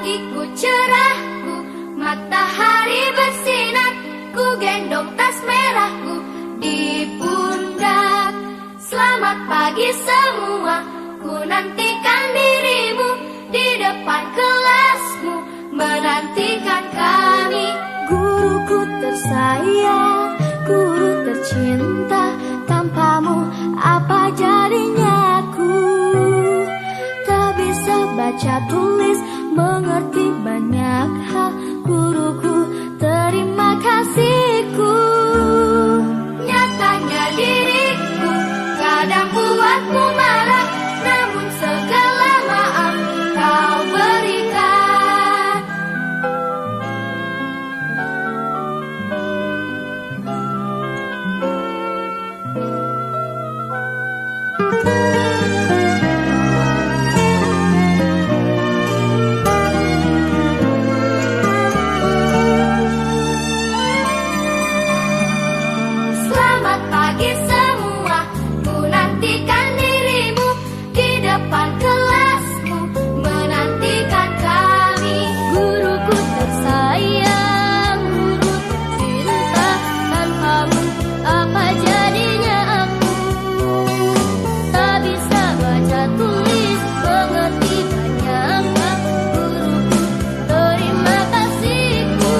pagiku cerahku, matahari bersinar, ku gendong tas merahku di pundak. Selamat pagi semua, ku nantikan dirimu di depan kelasmu, menantikan kami. Guruku tersayang, guru tercinta, tanpamu apa jadinya aku? Tak bisa baca tulis, mengerti banyak hal, guruku terima kasihku. Nyatanya diriku kadang buatmu marah, namun segala maaf kau berikan. Selamat pagi semua, ku nantikan dirimu di depan kelasmu, menantikan kami. Guruku tersayang, guru tercinta, tanpamu apa jadinya aku? Tak bisa baca tulis, mengerti banyak hal, guruku terima kasihku.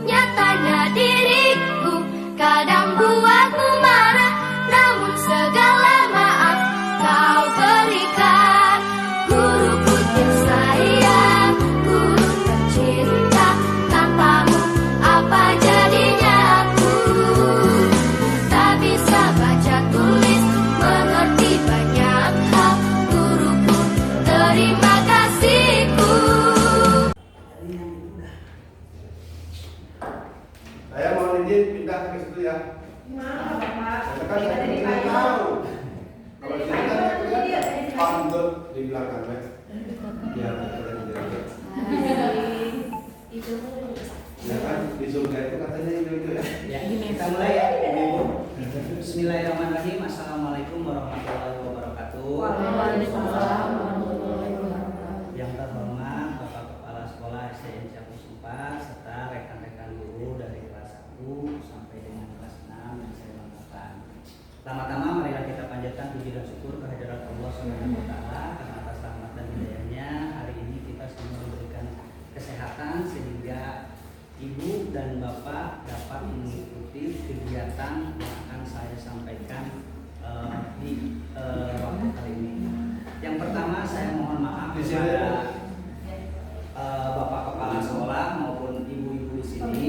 Nyatanya diriku kadang buatmu marah, namun segala maaf kau berikan. Guruku tersayang, guru tercinta, tanpamu apa jadinya aku? Tak bisa baca tulis, mengerti banyak hal, guruku terima kasihku. Saya mohon izin pindah ke situ ya. Maaf, Pak. Kan saya tidak tahu. Kalau di sini kan saya kelihatan pandut di belakang ya. Ya, ya kan di surga itu katanya itu ya. Ya, kita mulai ya, Ibu. Bismillahirrahmanirrahim. Assalamualaikum warahmatullahi wabarakatuh. Waalaikumsalam warahmatullahi wabarakatuh. Yang terhormat Bapak Kepala Sekolah SDN Ciapus 4 serta rekan-rekan guru dari kelas 1 sampai dengan kelas 6 yang saya banggakan. Pertama-tama marilah kita panjatkan puji dan syukur kehadirat Allah Subhanahu wa taala karena atas rahmat dan hidayahnya hari ini kita semua diberikan kesehatan sehingga Ibu dan Bapak dapat mengikuti kegiatan yang akan saya sampaikan di waktu kali ini. Yang pertama saya mohon maaf kepada Bapak Kepala Sekolah maupun ibu-ibu di sini.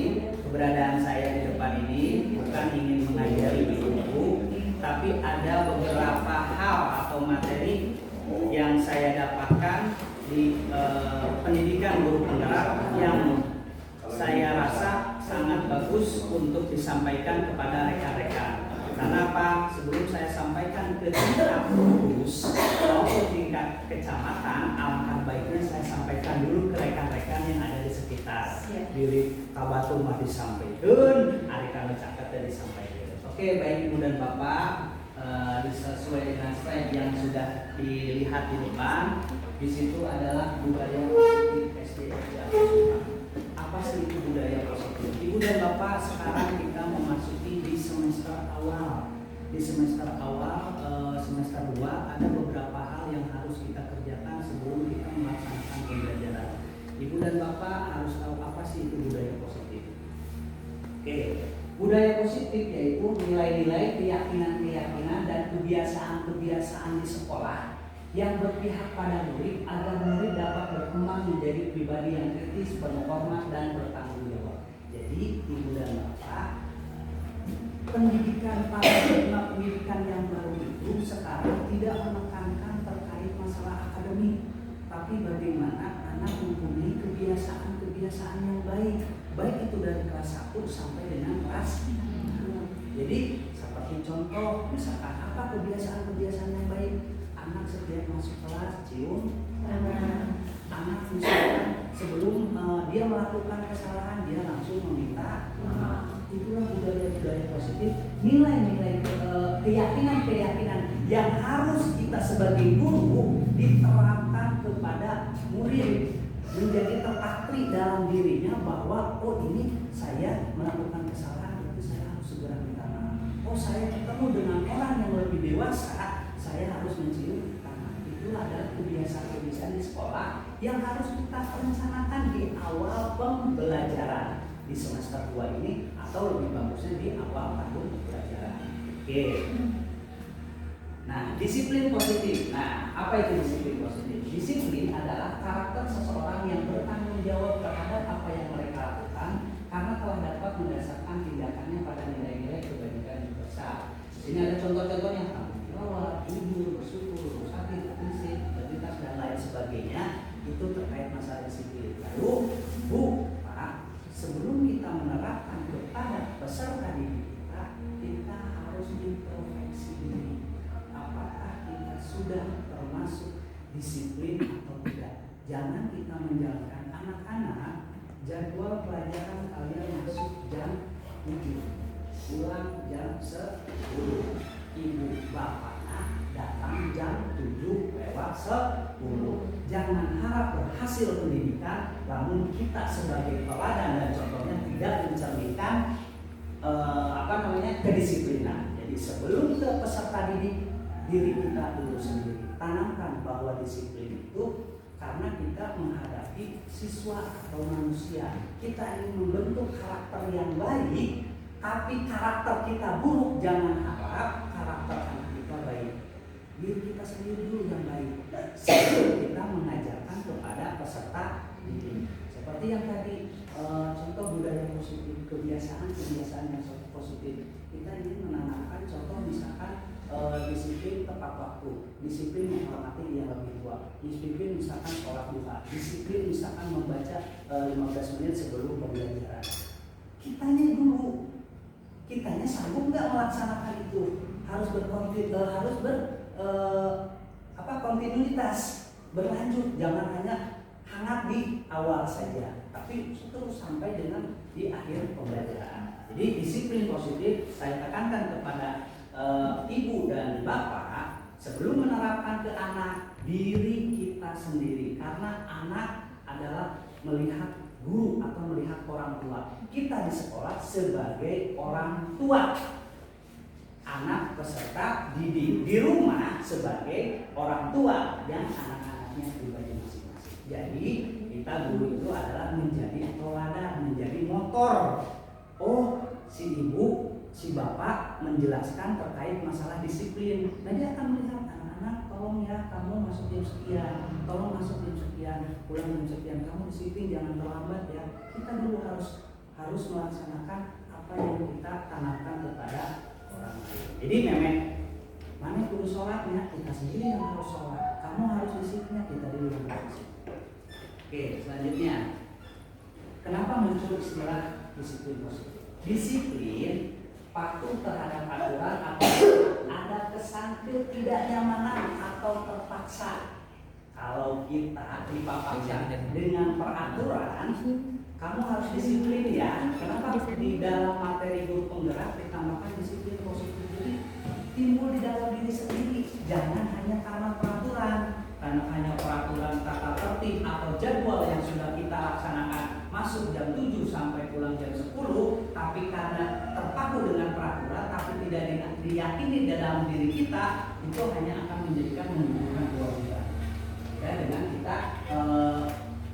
Keberadaan saya di depan ini bukan ingin mengajari ibu-ibu, tapi ada beberapa hal atau materi yang saya dapatkan di pendidikan guru penggerak yang saya rasa sangat bagus untuk disampaikan kepada rekan-rekan. Karena apa? Sebelum saya sampaikan ke tingkat lurus maupun tingkat kecamatan, alangkah baiknya saya sampaikan dulu ke rekan-rekan yang ada di sekitar. Diri Kabatu mah disampaikan, hari kami catat dan disampaikan. Oke, baik Ibu dan Bapak, sesuai dengan slide yang sudah dilihat di depan, di situ adalah budaya positif SDN. Apa sih itu budaya positif? Ibu dan Bapak, sekarang kita memasuki di semester awal. Di semester awal, semester 2 ada beberapa hal yang harus kita kerjakan sebelum kita melaksanakan pembelajaran. Ibu dan Bapak harus tahu apa sih itu budaya positif. Oke, budaya positif yaitu nilai-nilai, keyakinan-keyakinan dan kebiasaan-kebiasaan di sekolah yang berpihak pada murid agar murid dapat berkembang menjadi pribadi yang kritis, penuh hormat dan bertanggung jawab. Jadi Ibu dan Bapak, pendidikan paradigma pendidikan yang baru itu sekarang tidak menekankan terkait masalah akademik, tapi bagaimana anak mempunyai kebiasaan-kebiasaan yang baik, baik itu dari kelas 1 sampai dengan kelas 6. Jadi seperti contoh, misalkan apa kebiasaan-kebiasaan yang baik? Anak setiap masuk kelas cium anak misalkan sebelum dia melakukan kesalahan dia langsung meminta maaf. Itulah budaya-budaya positif, nilai-nilai keyakinan-keyakinan yang harus kita sebagai guru diterapkan kepada murid. menjadi terpatri dalam dirinya bahwa oh ini saya melakukan kesalahan, berarti saya harus segera minta maaf. Oh saya ketemu dengan orang yang lebih dewasa, saya harus mencium tangan. Itu adalah kebiasaan-kebiasaan di sekolah yang harus kita rencanakan di awal pembelajaran di semester 2 ini, atau lebih bagusnya di awal tahun pembelajaran. Oke. Nah, disiplin positif. Nah, apa itu disiplin positif? Disiplin adalah karakter seseorang yang bertanggung jawab terhadap apa yang mereka lakukan karena telah dapat mendasarkan tindakannya pada nilai-nilai kebajikan yang besar. Di sini ada contoh-contohnya: tanggung jawab, jujur, bersyukur, berusaha, prinsip, integritas, dan lain sebagainya. Itu terkait masalah disiplin. Lalu, Bu, Pak, sebelum kita menerapkan kepada peserta didik kita harus introspeksi diri. Apakah kita sudah termasuk disiplin atau tidak? Jangan kita menjalankan anak-anak jadwal pelajaran kalian masuk jam 7, pulang jam 10, ibu bapaknya datang jam 7 lewat 10. Jangan harap berhasil pendidikan namun kita sebagai teladan dan contohnya tidak mencerminkan kedisiplinan. Jadi sebelum ke peserta didik, diri kita dulu sendiri tanamkan bahwa disiplin itu karena kita menghadapi siswa atau manusia. Kita ingin membentuk karakter yang baik, tapi karakter kita buruk. Jangan harap karakter anak kita baik. Diri kita sendiri dulu yang baik sebelum kita mengajarkan kepada peserta didik. Seperti yang tadi contoh budaya positif, kebiasaan yang positif. Kita ingin menanamkan contoh misalkan disiplin tepat waktu, disiplin menghormati yang lebih tua, disiplin misalkan sholat duha, disiplin misalkan membaca 15 menit sebelum pembelajaran. Kitanya dulu, kitanya sanggup nggak melaksanakan itu? Harus kontinuitas, berlanjut, jangan hanya hangat di awal saja, tapi terus sampai dengan di akhir pembelajaran. Jadi disiplin positif saya tekankan kepada ibu dan bapak sebelum menerapkan ke anak, diri kita sendiri, karena anak adalah melihat guru atau melihat orang tua. Kita di sekolah sebagai orang tua, anak peserta didik di rumah sebagai orang tua yang anak-anaknya pribadi masing-masing. Jadi kita guru itu adalah menjadi teladan, menjadi motor. Oh, si ibu, si bapak menjelaskan terkait masalah disiplin. Nah, dia akan melihat anak-anak, tolong ya kamu masuk jam sekian, tolong masuk jam sekian, pulang jam sekian, kamu disiplin jangan terlambat ya. Kita dulu harus melaksanakan apa yang kita tanamkan kepada orang lain. Jadi memang mana guru sholatnya, kita sendiri yang harus sholat. Kamu harus disiplinnya, kita dulu yang harus disiplin. Oke, selanjutnya, kenapa muncul istilah disiplin positif? Disiplin patuh terhadap aturan atau ada kesan ketidaknyamanan atau terpaksa. Kalau kita dipaksa dengan peraturan, kamu harus disiplin ya. Kenapa? Di dalam materi guru penggerak ditambahkan disiplin positif. Jadi timbul di dalam diri sendiri. Jangan hanya karena peraturan, karena hanya peraturan tata tertib atau jadwal yang sudah kita laksanakan masuk jam 7 sampai pulang jam 10, tapi karena terpaku dengan peraturan tapi tidak diyakini dalam diri kita, itu hanya akan menjadikan menimbulkan kewajiban. Ya, dengan kita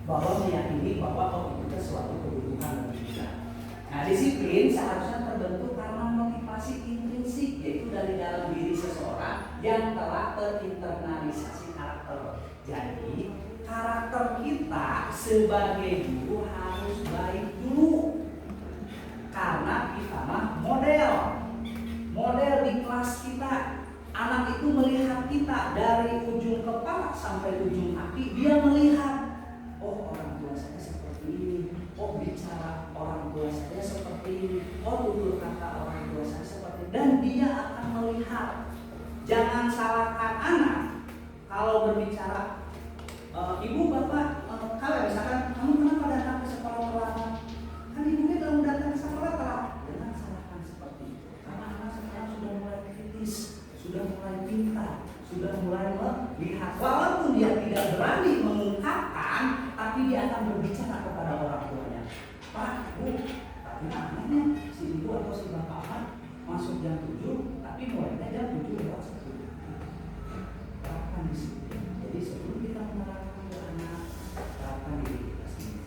bahwa meyakini bahwa itu suatu kebutuhan bagi kita. Nah, disiplin seharusnya terbentuk karena motivasi intrinsik, yaitu dari dalam diri seseorang yang telah terinternalisasi karakter. Jadi karakter kita sebagai guru harus baik dulu, karena kita mah model di kelas kita. Anak itu melihat kita dari ujung kepala sampai ujung kaki, dia melihat, oh orang tua saya seperti ini, oh bicara orang tua saya seperti ini, oh tutur kata orang tua saya seperti ini, dan dia akan melihat. Jangan salahkan anak kalau berbicara, ibu bapak, kalau misalkan kamu kenapa datang ke sekolah telat? Kan ibunya belum datang ke sekolah telat. Jangan salahkan seperti itu, karena anak sekarang sudah mulai kritis, sudah mulai pintar, sudah mulai melihat. Walaupun dia tidak berani mengungkapkan, tapi dia akan akan berbicara kepada orang tuanya, Pak, Bu, tapi anehnya si ibu atau si bapak masuk jam 7, tapi mulainya jam 7:10. Terapkan disiplin. Jadi sebelum kita menerapkan ke anak, terapkan diri kita sendiri.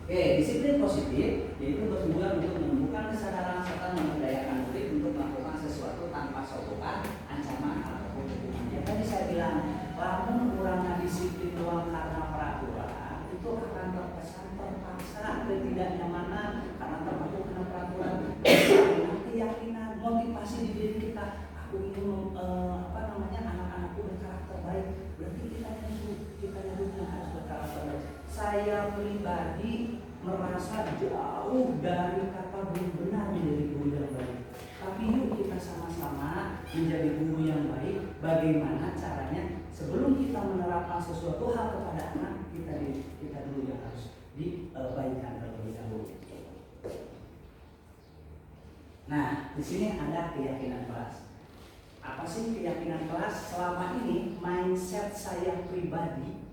Oke, disiplin positif yaitu bertujuan untuk menumbuhkan kesadaran serta memberdayakan murid untuk melakukan sesuatu tanpa sokongan, ancaman ataupun hukuman. Ya tadi saya bilang, lamun kurangnya disiplin doang karena peraturan itu akan terkesan terpaksa, ketidaknyamanan karena terpaku kena peraturan, keyakinan, motivasi di diri kita. Aku ingin anak-anakku berkarakter baik, berarti kita yang harus berkarakter baik. Saya pribadi merasa jauh dari kata belum benar menjadi guru yang baik. Tapi yuk kita sama-sama menjadi guru yang baik. Bagaimana caranya? Sebelum kita menerapkan sesuatu hal kepada anak, kita dulu yang harus dibaikkan terlebih dahulu. Nah, di sini ada keyakinan kelas. Apa sih keyakinan kelas? Selama ini mindset saya pribadi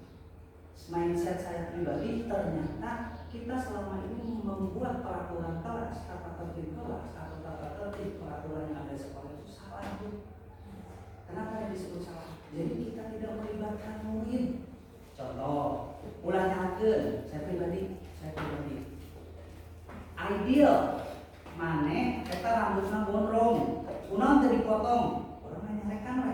ternyata kita selama ini membuat peraturan kelas, tata tertib kelas atau tata tertib peraturan yang ada di sekolah itu salah, Bu. Kenapa yang disebut salah? Jadi kita tidak melibatkan murid. Contoh, ulangnya saya pribadi ideal mana kita rambutnya gondrong, kunaon teu dipotong, orang nyarekan we.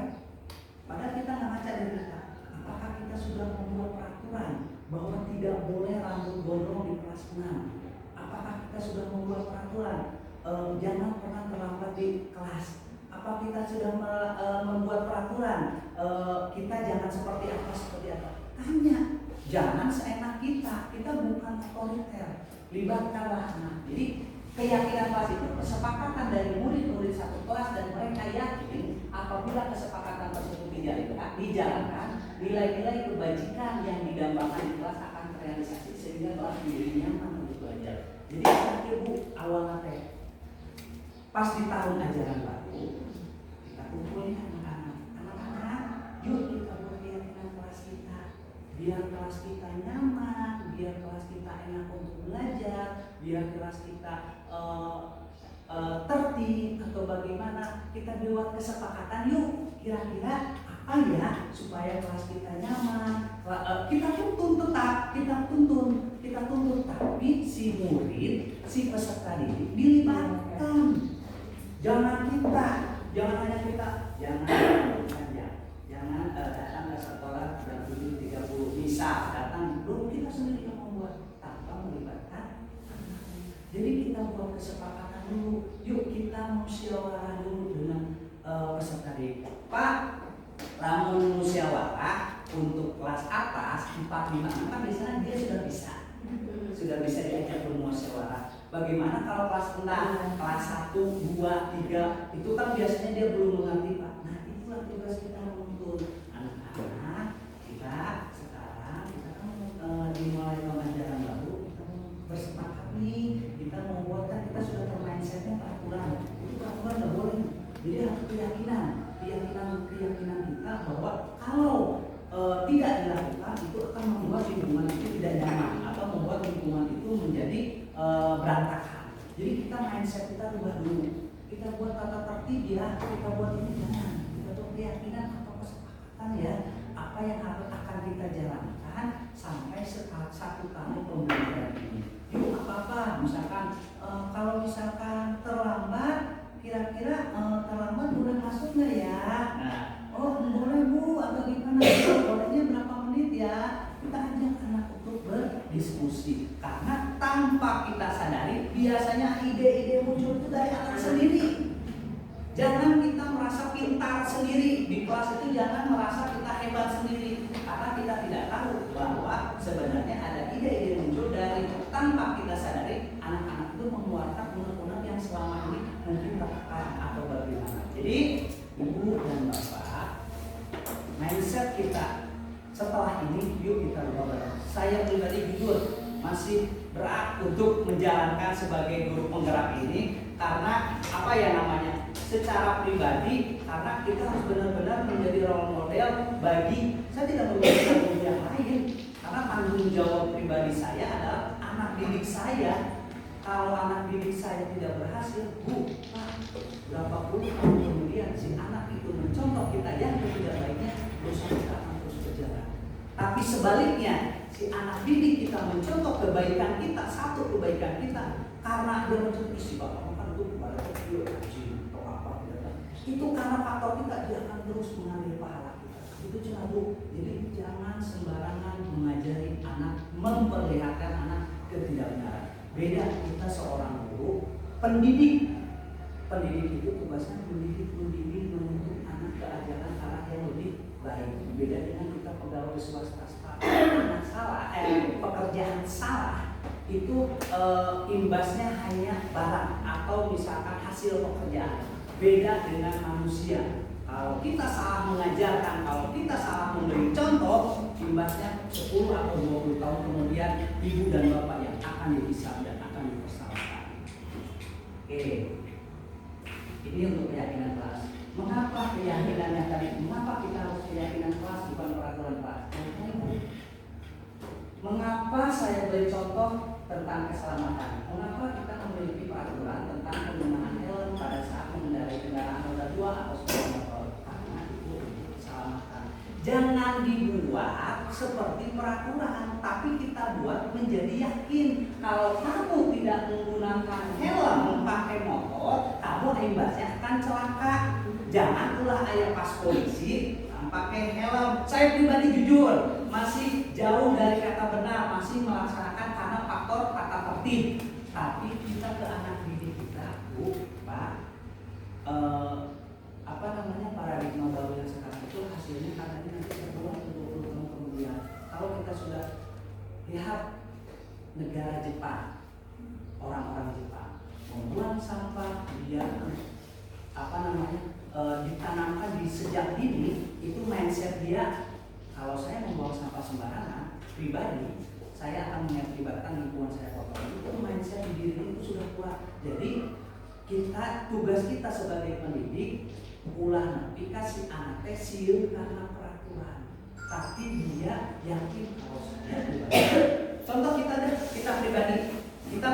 Padahal kita nggak ngaca dari kita. Apakah kita sudah membuat peraturan bahwa tidak boleh rambut gondrong di kelas 6? Apakah kita sudah membuat peraturan jangan pernah terlambat di kelas? Apa kita sudah membuat peraturan kita jangan seperti apa? Tanya, jangan seenak kita bukan otoriter, libatkanlah anak. Jadi keyakinan kelas itu kesepakatan dari murid-murid satu kelas dan mereka yakin apabila kesepakatan tersebut dijalankan, nilai-nilai kebajikan yang didambakan di kelas akan terrealisasi sehingga kelas menjadi nyaman untuk belajar. Jadi saya Bu awalnya pas di tahun ajaran baru kita kumpulin anak-anak, yuk kita buat keyakinan kelas kita, biar kelas kita nyaman, biar kelas kita enak untuk belajar, biar kelas kita tertib atau bagaimana. Kita buat kesepakatan yuk kira-kira apa ya supaya kelas kita nyaman. Kita tuntun tapi si murid, si peserta didik dilibatkan. Jangan hanya kita jangan datang ke sekolah jam 7.30 bisa datang dulu kita sendiri yang membuat tanpa melibatkan. Jadi kita buat kesepakatan dulu, yuk kita musyawarah dulu dengan peserta didik. Pak, lamun musyawarah untuk kelas atas 4, 5, 6 biasanya dia sudah bisa diajak bermusyawarah. Bagaimana kalau kelas 6, kelas 1, 2, 3 itu kan biasanya dia belum mengerti Pak. Nah itulah tugas kita menuntun anak-anak kita sekarang. Kita kan dimulai pengajaran baru, kita bersepakat nih, kita membuatkan, kita sudah termindsetnya peraturan. Itu peraturan nggak boleh. Jadi harus keyakinan kita bahwa kalau tidak dilakukan itu akan membuat lingkungan itu tidak nyaman atau membuat lingkungan itu menjadi berantakan. Jadi kita mindset kita rubah dulu. Kita buat tata tertib ya, kita buat ini jangan. Kita buat keyakinan atau kesepakatan ya, apa yang akan kita jalankan sampai satu tahun pembelajaran ini. Yuk apa-apa, misalkan kalau misalkan terlambat, kira-kira terlambat boleh masuk nggak ya? Oh boleh Bu, atau gimana? Bolehnya berapa menit ya? Kita ajak anak untuk berdiskusi. Karena tanpa kita sadari, biasanya ide-ide muncul itu dari anak sendiri. Jangan kita merasa pintar sendiri di kelas itu, jangan merasa kita hebat sendiri. Karena kita tidak tahu bahwa sebenarnya ada ide-ide muncul dari tanpa kita sadari, anak-anak itu mengeluarkan unek-unek yang selama ini mungkin tertekan atau bagaimana. Jadi Ibu dan Bapak, mindset kita setelah ini yuk kita ubah bareng. Saya pribadi jujur masih berat untuk menjalankan sebagai guru penggerak ini karena apa ya namanya? Secara pribadi karena kita harus benar-benar menjadi role model bagi, saya tidak memberikan guru yang lain, Karena tanggung jawab pribadi saya adalah anak didik saya. Kalau anak didik saya tidak berhasil, Bu, Pak, berapa puluh tahun kemudian si anak itu mencontoh kita yang tidak baiknya, dosa kita akan terus berjalan. Tapi sebaliknya, si anak didik kita mencontoh kebaikan kita, satu kebaikan kita, karena dia mencontoh si bapak makan itu kepada kecil, haji atau apa tidak. Itu karena faktor kita, dia akan terus mengambil pahala kita. Itu cuma Bu. Jadi jangan sembarangan mengajari anak, memperlihatkan anak ketidakbenaran. Beda kita seorang guru, pendidik itu tugasnya mendidik menuntut anak ke ajaran arah yang lebih baik. Beda dengan kita pegawai swasta, anak salah, pekerjaan salah itu imbasnya hanya barang atau misalkan hasil pekerjaan. Beda dengan manusia. Kalau kita salah mengajarkan, kalau kita salah memberi contoh, imbasnya 10 atau 20 tahun kemudian ibu dan bapak yang akan dihisab dan akan dipersalahkan. Oke, ini untuk keyakinan kelas. Mengapa keyakinannya tadi? Mengapa kita harus keyakinan kelas bukan peraturan kelas? Mengapa saya beri contoh tentang keselamatan? Mengapa kita memiliki peraturan tentang penggunaan helm pada saat mengendarai kendaraan roda 2 atau sepeda motor? Karena itu untuk keselamatan. Jangan dibuat seperti peraturan, tapi kita buat menjadi yakin. Kalau kamu tidak menggunakan helm pakai motor, kamu imbasnya akan celaka. Jangan pula ayah pas polisi pakai helm. Saya pribadi jujur masih jauh dari kata benar, masih melaksanakan karena faktor tata tertib. Tapi kita ke anak didik kita, Bu, Pak, paradigma baru yang sekarang itu hasilnya karena ini nanti terbuat 20 tahun kemudian. Kalau kita sudah lihat negara Jepang, orang-orang Jepang membuang sampah, dia ditanamkan di sejak dini, itu mindset dia. Kalau saya membuang sampah sembarangan, pribadi saya akan mengakibatkan lingkungan saya kotor. Itu mindset di diri itu sudah kuat. Jadi tugas kita sebagai pendidik ulah nanti kasih anak siul karena peraturan, tapi dia yakin kalau saya pribadi. Contoh kita pribadi, kita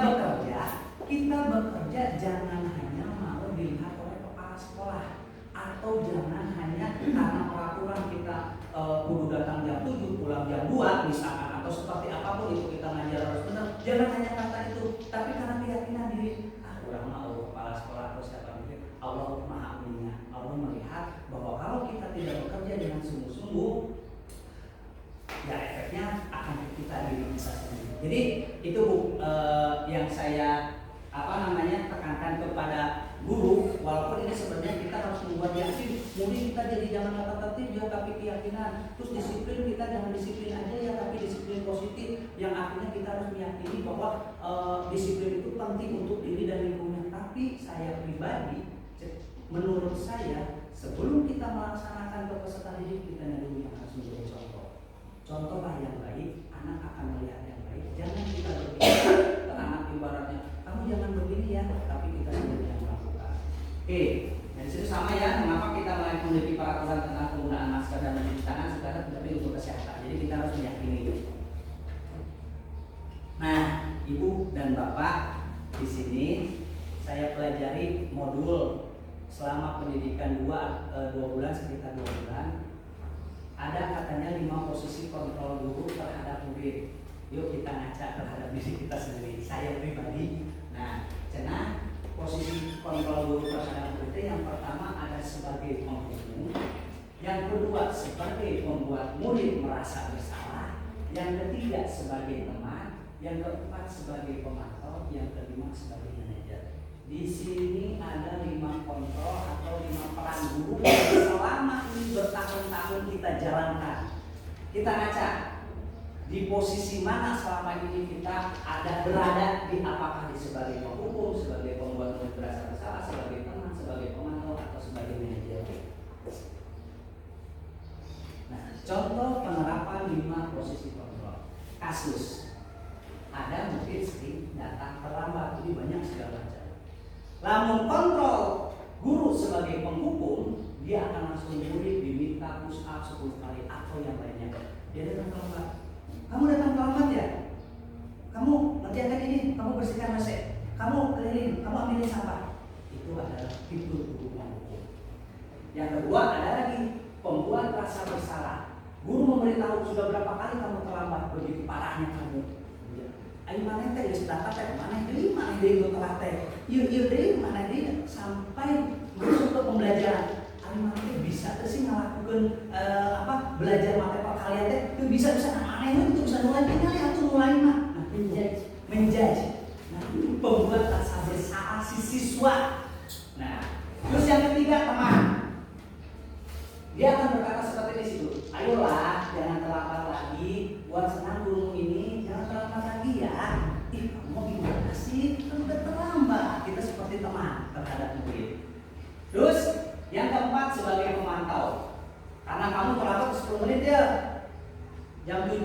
bekerja jangan hanya mau dilihat oleh kepala sekolah, atau jangan hanya karena peraturan kita kudu datang jam 7 pulang jam 2 misalkan, atau seperti apapun itu kita ngajar harus benar. Jangan hanya kata itu, tapi karena keyakinan diri. Orang mau kepala sekolah atau siapa mikir Allah Maha Mendengar. Allah melihat bahwa kalau kita tidak bekerja dengan sungguh-sungguh, ya efeknya akan kita diri kita sendiri. Jadi itu yang saya tekankan kepada guru. Walaupun ini sebenarnya kita harus membuat yakin, mungkin kita jadi jangan kata tertib ya, tapi keyakinan. Terus disiplin, kita jangan disiplin aja ya, tapi disiplin positif, yang artinya kita harus meyakini bahwa disiplin itu penting untuk diri dan lingkungan. Tapi saya pribadi, menurut saya, sebelum kita melaksanakan peserta didik, kita dulu yang harus menjadi contoh. Contohlah yang baik, anak akan melihat yang baik. Jangan kita berbicara ke anak ibaratnya, kamu jangan begini ya, tapi kita sendiri yang melakukan. Oke, dan disitu sama ya, mengapa kita memiliki peraturan tentang penggunaan masker dan mencuci tangan sekarang, tapi untuk kesehatan. Jadi kita harus meyakini itu. Nah, Ibu dan Bapak, di sini saya pelajari modul selama pendidikan 2 bulan, sekitar 2 bulan. Ada katanya 5 posisi kontrol guru terhadap murid. Yuk kita ngaca terhadap diri kita sendiri. Saya pribadi. Nah, posisi kontrol guru terhadap murid yang pertama ada sebagai penghukum, yang kedua sebagai membuat murid merasa bersalah, yang ketiga sebagai teman, yang keempat sebagai pemantau, yang kelima sebagai manajer. Di sini ada 5 kontrol atau 5 peran guru yang selama ini bertahun-tahun kita jalankan. Kita ngaca di posisi mana selama ini kita berada, di apakah di sebagai penghukum, sebagai pembuat murid merasa bersalah, sebagai teman, sebagai pemantau, atau sebagai manajer. Nah, contoh penerapan 5 posisi kontrol. Kasus ada mungkin sering datang terlambat, jadi banyak segala macam. Lamun kontrol guru sebagai penghukum, dia akan langsung murid diminta push up 10 kali atau yang lainnya. Dia datang terlambat. Kamu datang terlambat ya? Kamu ngerjakan ini, kamu bersihkan WC, kamu keliling, kamu ambilin sampah. Itu adalah fitur hubungan hukum. Yang kedua ada lagi pembuat rasa bersalah. Guru memberitahu sudah berapa kali kamu terlambat, begitu parahnya kamu. Ayo mana teh sedangkan teh mana dia telah teh. Yuk deh mana dia sampai masuk ke pembelajaran. Ayo mana teh bisa sih ngelakukan belajar materi kalian teh itu bisa mana itu bisa mulai tinggal atau mulai mah. Nah, menjudge. Nah, itu pembuat rasa bersalah si siswa. Nah, terus yang ketiga teman. Dia akan berkata seperti di situ. Ayolah, jangan terlambat lagi. Buat senang guru ini, jangan terlambat lagi ya. Kamu gimana sih? Kan udah terlambat. Kita seperti teman terhadap murid. Terus yang keempat sebagai pemantau. Karena kamu terlambat 10 menit ya. Jam 7,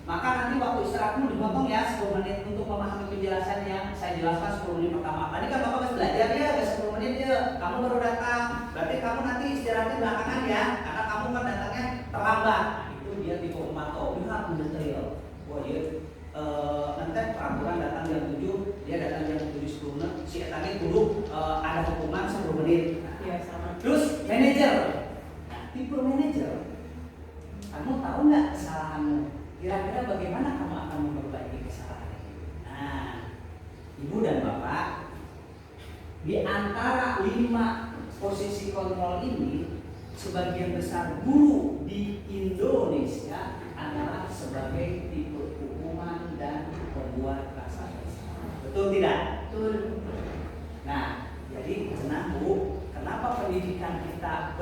maka nanti waktu istirahatmu dipotong ya 10 menit untuk memahami penjelasan yang saya jelaskan 10 menit pertama. Tadi kan Bapak harus belajar ya, 10 menit ya. Kamu baru datang. Berarti kamu nanti istirahatnya belakangan ya, karena kamu kan datangnya terlambat. Nah, itu dia tipe pemantau. Lihat detail. Wah, ya nanti peraturan datang jam 7, dia datang jam 7.10 menit. Si etanya dulu ada hukuman 10 menit. Nah, Ya, sama. terus manajer. Nah, tipe manajer. Kamu tahu nggak kesalahanmu? Kira-kira bagaimana kamu akan memperbaiki kesalahan ini? Nah, Ibu dan Bapak, di antara 5 posisi kontrol ini, sebagian besar guru di Indonesia adalah sebagai tipe hukuman dan pembuat rasa bersalah. Betul tidak? Betul. Nah, jadi senang Bu, kenapa pendidikan kita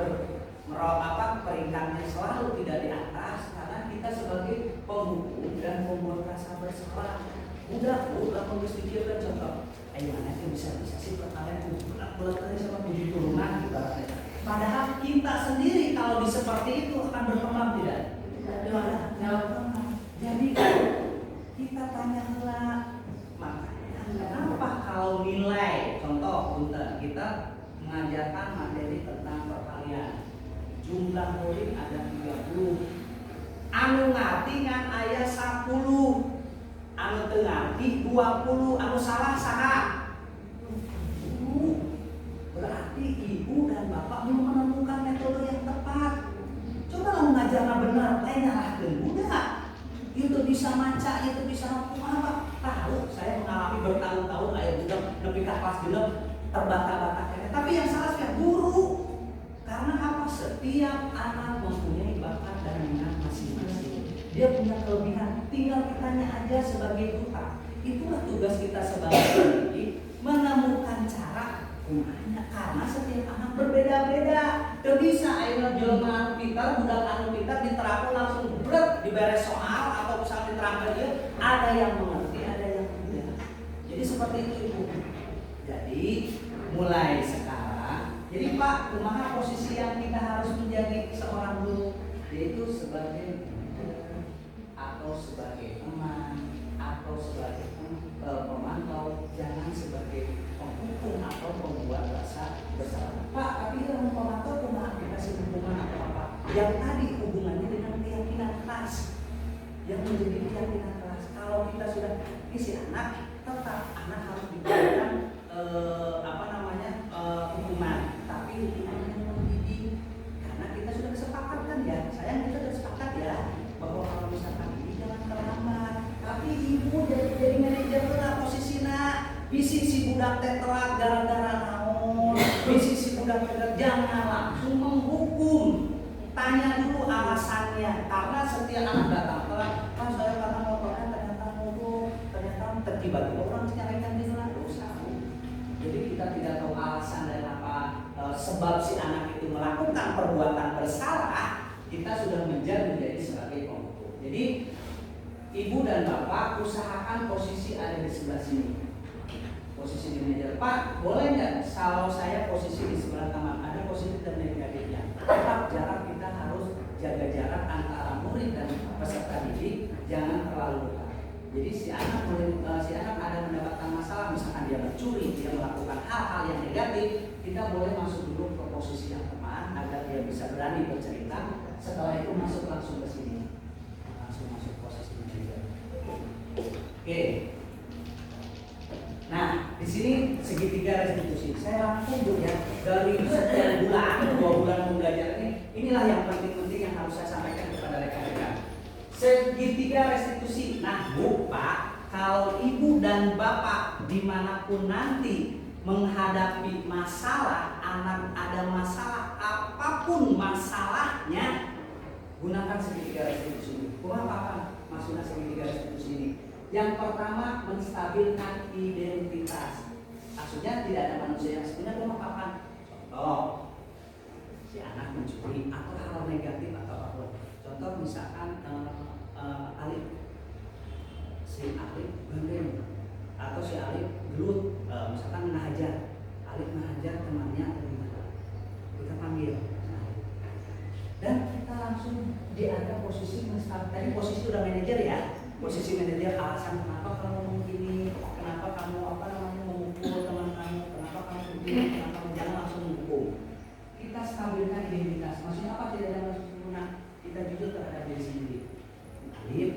peringkatnya selalu tidak di atas? Karena kita sebagai penghukum dan pembuat rasa bersalah. Udah Bu, kamu mesti pikirkan contoh. Ayo mana itu bisa sih kalian bulat-bulat sama puji turunan gitu. Padahal kita sendiri kalau seperti itu akan berkembang tidak? Jadi kita tanya lah, makanya kenapa kalau nilai, contoh punten kita mengajarkan materi tentang perkalian, jumlah murid ada 30, anu ngerti kan ayat 10, anu teu ngerti 20, anu salah saha. Berarti ibu dan bapak belum menemukan metode yang tepat. Coba lah mengajarnya benar, nyalahkeun budak. Itu bisa maca, itu bisa apa? Tahu, saya mengalami bertahun-tahun kayak budak nepi ka kelas 6 terbata-bata. Tapi yang salah saya guru. Karena apa? Setiap anak mempunyai bakat dan minat masing-masing. Dia punya kelebihan, tinggal kitanya aja sebagai duta. Itulah tugas kita sebagai pendidik, menemukan cara kumanya. Karena setiap anak berbeda-beda. Tidak bisa ayo jelema anu pintar, budak anu pintar diterapkan langsung berat diberes soal atau misalnya diterapkan dia, ada yang mengerti, ada yang tidak. Jadi seperti itu Ibu. Jadi mulai sekarang, jadi Pak, kumaha posisi yang kita harus menjadi seorang guru, yaitu sebagai atau sebagai teman atau sebagai pemantau, jangan sebagai penghukum atau pembuat rasa bersalah. Pak, tapi dalam pemantau kumaha dikasih hukuman atau apa? Yang tadi hubungannya dengan keyakinan keras, yang menjadi keyakinan keras. Kalau kita sudah isi anak, tetap anak harus diberikan hukuman, tapi hukumannya mendidik. Karena kita sudah kesepakatan ya, sayang kita sudah sepakat ya, bahwa kalau misalkan ini jangan terlambat. Tapi ibu jadi manajer lah posisinya, bisi si budak teh telat gara-gara naon, bisi si budak teh jangan langsung menghukum. Tanya dulu alasannya, karena setiap anak datang telat, kan saya karena motornya ternyata mogok, ternyata tiba-tiba orang nyalakan di jalan dosa. Jadi kita tidak tahu alasan dan apa sebab si anak itu melakukan perbuatan bersalah, kita sudah menjadi sebagai penghukum. Jadi ibu dan bapak usahakan posisi ada di sebelah sini, posisi di meja. Pak, boleh nggak kalau saya posisi di sebelah kanan? Ada positif dan negatifnya. Tetap jarak, kita harus jaga jarak antara murid dan peserta didik, jangan terlalu dekat. Jadi si anak ada mendapatkan masalah, misalkan dia mencuri, dia melakukan hal-hal yang negatif, kita boleh masuk dulu ke posisi yang teman agar dia bisa berani bercerita. Setelah itu masuk langsung ke sini, langsung masuk posisi segitiga restitusi. Nah, Bu, Pak, kalau ibu dan bapak dimanapun nanti menghadapi masalah, anak ada masalah, apapun masalahnya, gunakan segitiga restitusi ini. Kenapa maksudnya segitiga restitusi ini? Yang pertama, menstabilkan identitas. Maksudnya tidak ada manusia yang sebenarnya mengatakan, contoh, si anak mencuri atau hal negatif atau apapun. Contoh misalkan Alif, si Alif gandeng atau si Alif gelut, misalkan menghajar, Alif menghajar temannya atau gimana, kita panggil. Dan kita langsung dianggap posisi menstabil. Tadi posisi udah manajer ya. Posisi manajer, alasan kenapa kamu ngomong gini, kenapa kamu memukul teman kamu, kenapa kamu begini, kenapa kamu jangan langsung menghukum. Kita stabilkan identitas. Maksudnya apa? Tidak ada manusia sempurna. Kita jujur terhadap diri sendiri. Alif,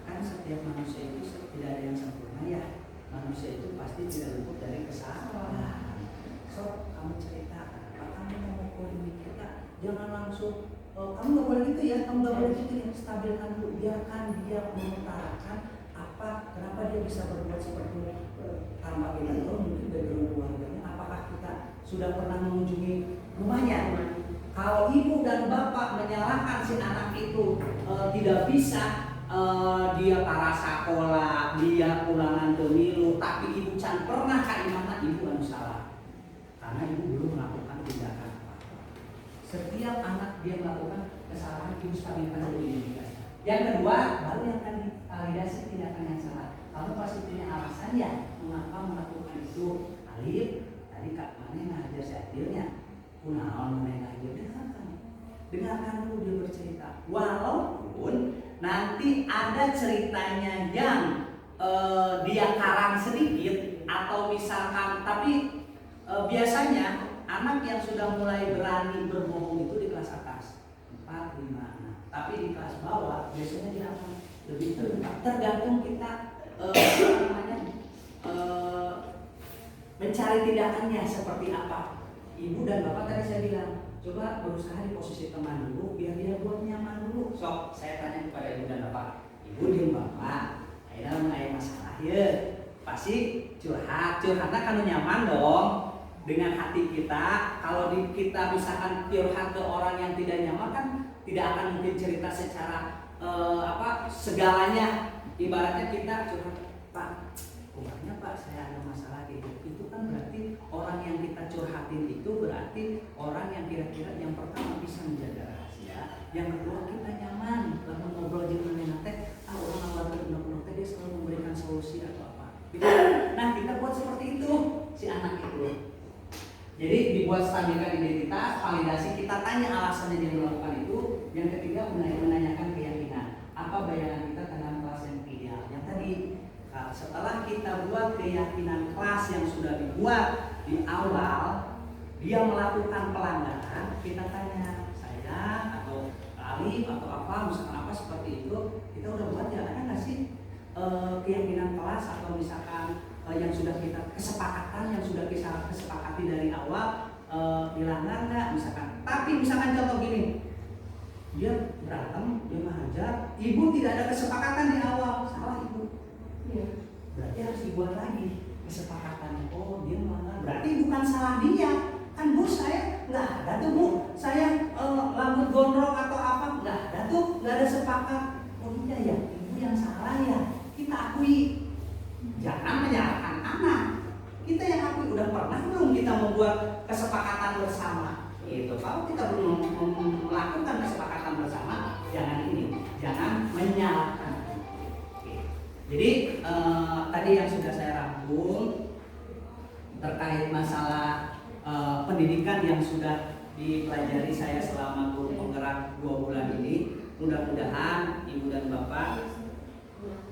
kan setiap manusia itu tidak ada yang sempurna ya. Manusia itu pasti tidak luput dari kesalahan. So, kamu cerita, apa kamu memukul ini kita? Jangan langsung kamu nggak boleh gitu ya, kamu nggak boleh gitu ya. Stabilkan dulu, biarkan dia mengutarakan apa, kenapa dia bisa berbuat seperti itu tanpa kita tahu, mungkin background keluarganya. Apakah kita sudah pernah mengunjungi rumahnya? Kalau ibu dan bapak menyalahkan si anak itu tidak bisa, dia para sekolah, dia ulangan pemilu, tapi ibu can pernah kaimanan, ibu anu salah karena ibu belum melakukan tindakan. Setiap anak dia melakukan kesalahan, ibu stabilkan dulu identitas. Yang kedua, baru yang tadi validasi tindakan yang salah. Kamu pasti punya alasan ya mengapa melakukan itu. Alif, tadi kak mana ngajar si adilnya? Kunaon mana ngajar? Dengarkan dulu dia bercerita. Walaupun nanti ada ceritanya yang dia karang sedikit atau misalkan, tapi biasanya anak yang sudah mulai berani berbohong itu di kelas atas 4, 5, 6. Tapi di kelas bawah biasanya dia akan lebih terbuka. Tergantung kita mencari tindakannya seperti apa. Ibu dan bapak tadi saya bilang, coba berusaha di posisi teman dulu biar dia buat nyaman dulu. Sok, saya tanya kepada ibu dan bapak, ibu dan bapak, akhirnya mengenai masalah ya, pasti curhatnya kan nyaman dong. Dengan hati kita, kalau kita misalkan curhat ke orang yang tidak nyaman kan tidak akan mungkin cerita secara segalanya. Ibaratnya kita curhat, Pak, umpamanya Pak saya ada masalah gitu. Itu kan berarti orang yang kita curhatin itu berarti orang yang kira-kira yang pertama bisa menjaga rahasia, yang kedua kita nyaman, lalu ngobrol dengan nenate, orang awal benar-benar dia selalu memberikan solusi atau apa. Nah kita buat seperti itu si anak itu. Jadi dibuat stabilkan identitas, validasi, kita tanya alasannya dia melakukan itu. Yang ketiga menanyakan keyakinan. Apa bayangan kita tentang kelas yang ideal? Yang tadi setelah kita buat keyakinan kelas yang sudah dibuat di awal, dia melakukan pelanggaran, kita tanya saya atau Alif atau apa, misalkan apa seperti itu, kita udah buat ya, ada nggak sih keyakinan kelas atau misalkan yang sudah kita kesepakatan, yang sudah kita kesepakati dari awal, dilanggar nggak misalkan. Tapi misalkan contoh gini, dia berantem, dia menghajar, ibu tidak ada kesepakatan di awal, salah ibu. Iya. Berarti harus dibuat lagi kesepakatannya. Oh dia melanggar, berarti bukan salah dia. Kan bu saya nggak ada tuh bu, saya rambut gondrong atau apa nggak ada tuh, nggak ada sepakat. Oh iya ya, ibu yang salah ya, kita akui. Jangan menyalahkan anak. Kita yang akui, udah pernah belum kita membuat kesepakatan bersama? Itu kalau kita belum melakukan kesepakatan bersama, jangan menyalahkan. Jadi tadi yang sudah saya rangkum terkait masalah pendidikan yang sudah dipelajari saya selama guru penggerak 2 bulan ini. Mudah-mudahan ibu dan bapak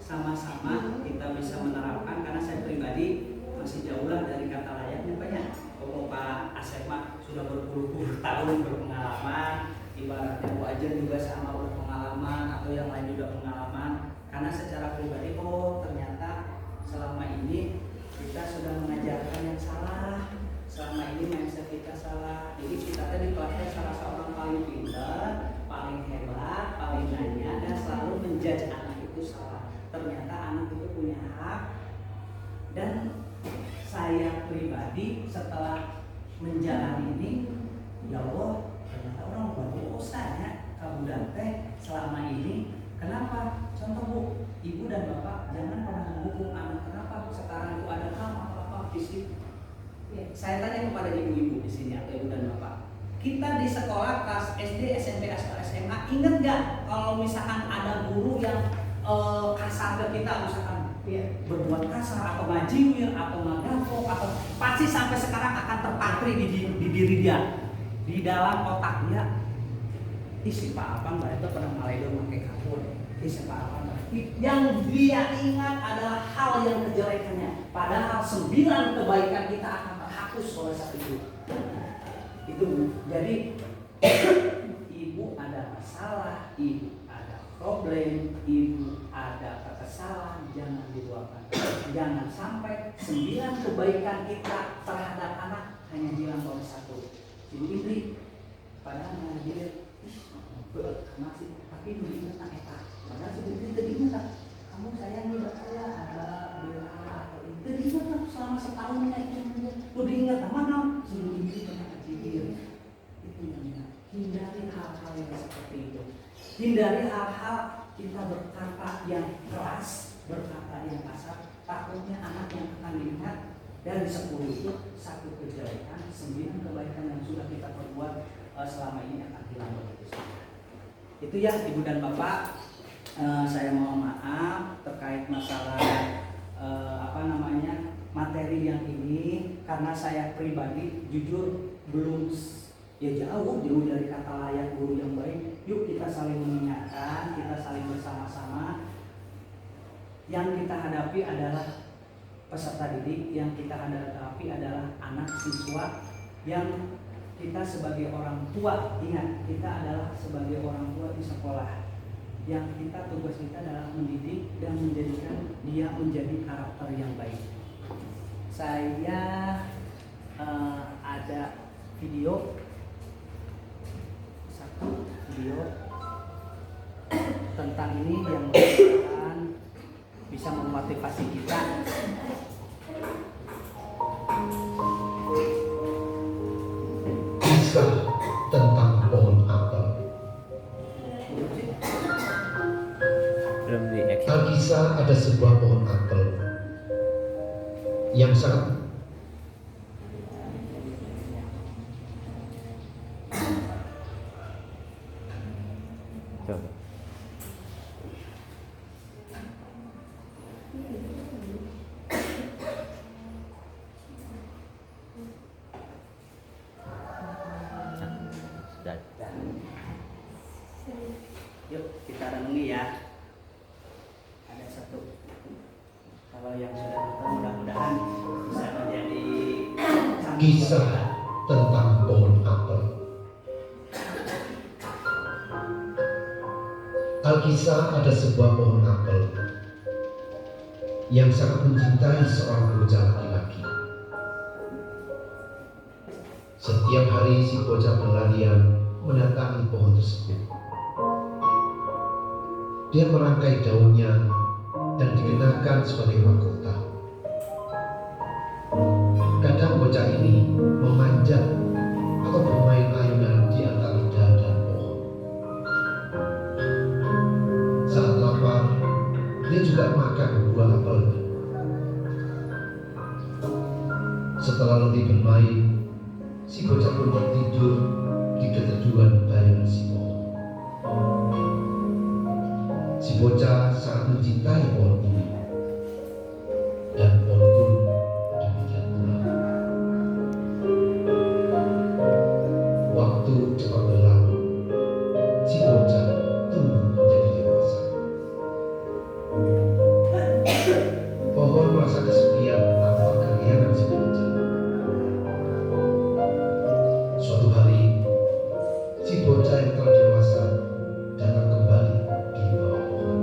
sama-sama kita bisa menerapkan, karena saya pribadi masih jauh lah dari kata layaknya banyak. Kalau Pak Asep sudah berpuluh-puluh tahun berpengalaman, ibaratnya Bu Ajen juga sama berpengalaman atau yang lain juga pengalaman. Karena secara pribadi ternyata selama ini kita sudah mengajarkan yang salah, selama ini mindset kita salah. Jadi kita tadi kelasnya salah seorang paling pintar, paling hebat, paling nanya dan selalu menjudge anak. punya hak. Dan saya pribadi setelah menjalani ini, ya Allah, ternyata orang berdosa ya kabudan teh selama ini. Kenapa? Contoh Bu, ibu dan bapak jangan pernah menghukum anak. Kenapa sekarang itu ada hal apa fisik? Ya, saya tanya kepada ibu-ibu di sini atau ibu dan bapak. Kita di sekolah kelas SD, SMP, atau SMA, ingat nggak kalau misalkan ada guru yang kasar ke kita, misalkan berbuat kasar atau majiwir atau magafok atau pasti sampai sekarang akan terpatri di diri dia, di dalam otak dia. Si Pak Apang itu pernah maledo pakai kapur. Si Pak Apang yang dia ingat adalah hal yang kejelekannya, padahal 9 kebaikan kita akan terhapus oleh saat itu. Itu jadi ibu ada masalah, ibu ada problem, ibu ada kekesalan, jangan diluapkan. Jangan sampai 9 kebaikan kita terhadap anak hanya hilang oleh 1. Ibu ini padahal mengajar masih tapi dulu ingat nak eta. Padahal sebetulnya tadi ingat kamu sayangi saya ada bela atau itu ingat selama setahunnya itu udah ingat mana sebelum itu pernah kecil. Itu yang hindari hal-hal yang seperti itu. Hindari hal-hal kita berkata yang keras, berkata yang kasar. Takutnya anak yang akan dilihat dari 10 itu 1 kejelekan, 9 kebaikan yang sudah kita perbuat selama ini akan hilang begitu saja. Itu ya ibu dan bapak, saya mohon maaf terkait masalah materi yang ini karena saya pribadi jujur belum jauh dari kata layak guru yang baik. Yuk kita saling mengingatkan, kita saling bersama-sama. Yang kita hadapi adalah peserta didik, yang kita hadapi adalah anak siswa, yang kita sebagai orang tua, ingat kita adalah sebagai orang tua di sekolah, yang kita tugas kita adalah mendidik dan menjadikan dia menjadi karakter yang baik. Saya ada satu video tentang ini yang mudah-mudahan bisa memotivasi kita. Kisah tentang pohon apel. Alkisah ada sebuah pohon apel yang sangat Yuk kita renungi ya. Ada satu. Kalau yang sudah nonton mudah-mudahan bisa menjadi kisah tentang pohon apel. Alkisah ada sebuah pohon apel yang sangat mencintai seorang bocah laki-laki. Setiap hari si bocah berlarian mendatangi pohon tersebut. Dia merangkai daunnya dan dikenakan sebagai mahkota. Kadang bocah ini memanjat atau bermain ayunan di antara daun dan pohon. Saat lapar, dia juga makan buah apel. Setelah letih bermain, si bocah pun tertidur di keteduhan bayangan si pohon. Si bocah sangat mencintai pohon ini, dan pohon pun demikian pula. Waktu cepat berlalu, si bocah tumbuh menjadi dewasa. Pohon merasa kesepian tanpa kegiatan si bocah. Suatu hari, si bocah yang telah dewasa datang kembali di bawah pohon.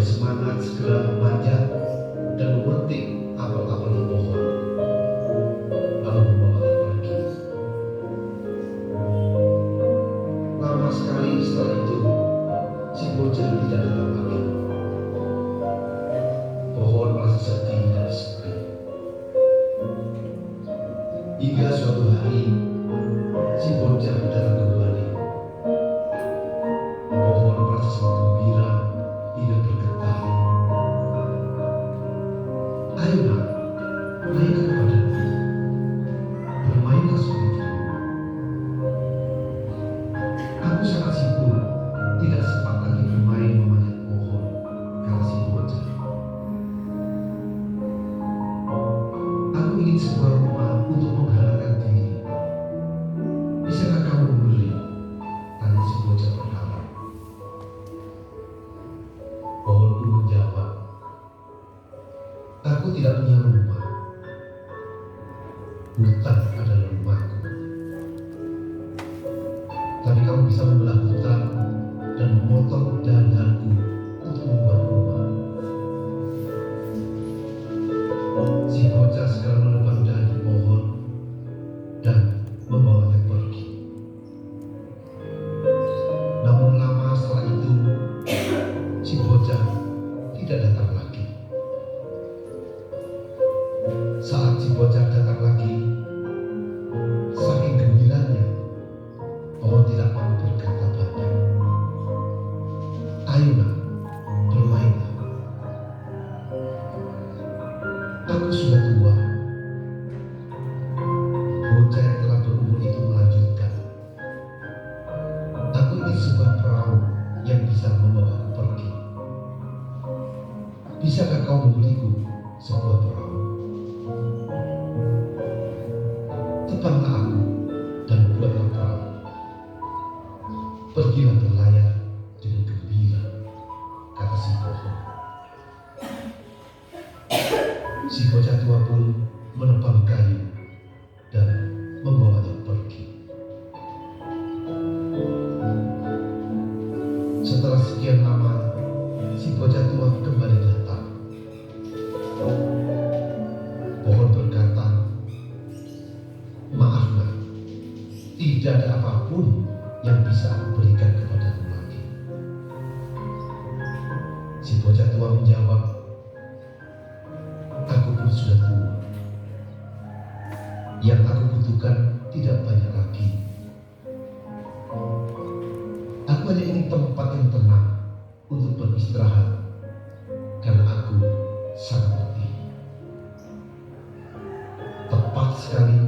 bersemangat segera memanjat dan memetik apel-apel di pohon, lalu membawanya pergi. Lama sekali setelah itu, si bocah tidak datang lagi. Pohon merasa sedih dan sepi. Hingga suatu hari, si bocah datang kembali. Pohon merasa sangat gembira hingga bergetar. Ayo nak, naikkan padaku. Bermainlah seperti dulu. Aku sangat sibuk, tidak sempat lagi bermain memanjat pohon, kata si bocah. Aku ingin sebuah rumah untuk mengharapkan diri. Bisakah kamu memberi? Tanya si bocah berharap. Pohon pun menjawab, aku tidak punya rumah. Hutan adalah rumahku. Tapi kamu bisa membelah hutan dan memotong dahan-dahanku untuk membuat rumah. Si bocah segera menebang dahan di pohon dan membawanya pergi. Namun lama setelah itu, si bocah tidak datang lagi. Saat si bocah datang lagi, saking gembiranya, pohon tidak mau berkata banyak. Ayo nak, bermainlah. Aku sudah tua. Bocah yang telah berumur itu melanjutkan. Aku ingin sebuah perahu yang bisa membawaku pergi. Bisakah kau memberiku sebuah perahu? Tebanglah aku dan buatlah perahu. Pergilah berlayar dengan gembira, kata si pohon. Si bocah tua pun menebang kayu dan membawanya pergi. Setelah sekian lama, si bocah tua kembali datang. Pohon berkata, maaf nak, tidak ada apapun yang bisa aku berikan kepadamu lagi. Si bocah tua menjawab, aku pun sudah tua. Yang aku butuhkan tidak banyak lagi. Aku hanya ingin tempat yang tenang untuk beristirahat, karena aku sangat letih. Tepat sekali,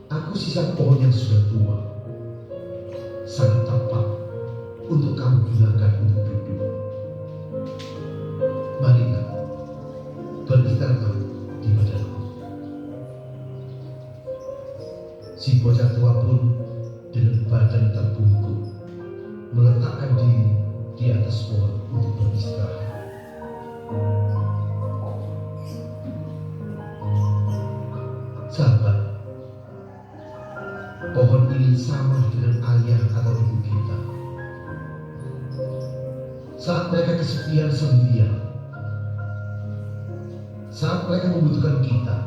aku sisa pohon yang sudah tua, sangat tepat untuk kamu gunakan untuk duduk. Marilah, beristirahatlah di badanku. Si bocah tua pun dengan badan terbungkuk meletakkan diri di atas pohon untuk beristirahat. Sahabat, pohon ini sama dengan ayah atau ibu kita. Saat mereka kesepian sendirian, saat mereka membutuhkan kita,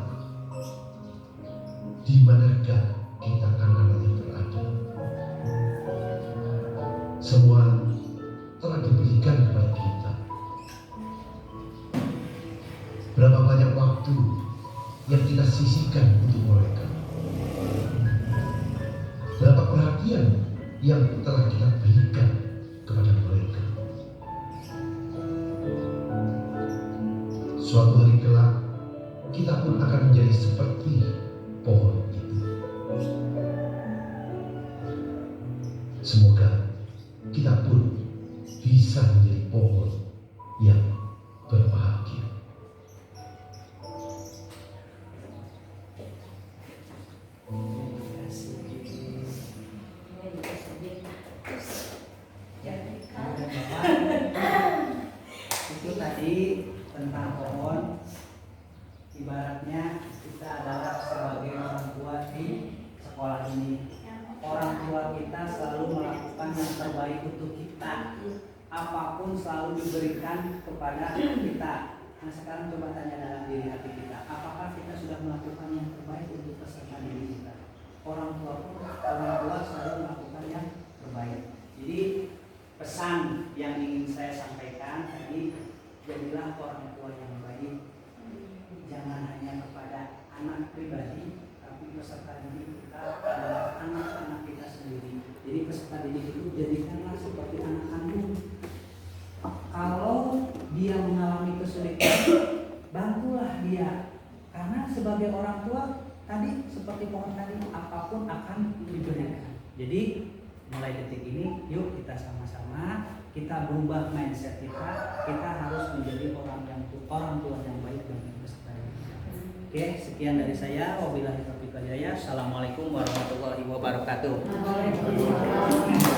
di manakah kita anak-anaknya berada? Semua telah diberikan kepada kita. Berapa banyak waktu yang kita sisihkan untuk mereka? Berapa perhatian yang telah kita berikan kepada mereka? Suatu hari kelak, kita pun akan menjadi seperti pohon itu. Semoga kita pun bisa menjadi pohon yang berbahagia. Itu tadi tentang pohon. Ibaratnya kita adalah sebagai orang tua di sekolah ini. Orang tua kita selalu melakukan yang terbaik untuk kita. apapun selalu diberikan kepada kita. Nah sekarang coba tanya dalam diri hati kita, apakah kita sudah melakukan yang terbaik untuk peserta didik kita? Orang tua selalu melakukan yang terbaik. Jadi pesan yang ingin saya sampaikan tadi, jadilah orang tua yang baik. Jangan hanya kepada anak pribadi, tapi peserta didik kita adalah anak-anak kita sendiri. Jadi peserta didik itu jadikanlah seperti anak kandung. Kalau dia mengalami kesulitan, bantulah dia. Karena sebagai orang tua tadi seperti pohon tadi, apapun akan diberikan. Jadi mulai detik ini, yuk kita sama-sama kita berubah mindset kita. Kita harus menjadi orang tua yang baik bagi peserta didik. Oke, sekian dari saya. Wabillahi taufiq wal hidayah. Assalamualaikum warahmatullahi wabarakatuh. Waalaikumsalam.